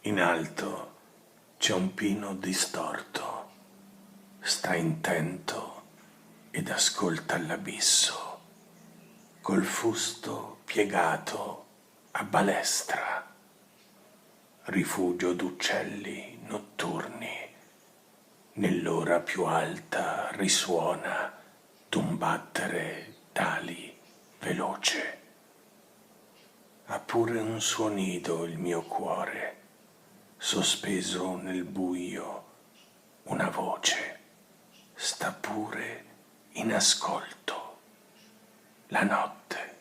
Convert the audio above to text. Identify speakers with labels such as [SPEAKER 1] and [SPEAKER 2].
[SPEAKER 1] In alto c'è un pino distorto, sta intento ed ascolta l'abisso, col fusto piegato a balestra, rifugio d'uccelli notturni, nell'ora più alta risuona d'un battere d'ali veloce. Ha pure un suo nido il mio cuore, sospeso nel buio una voce, sta pure in ascolto. La notte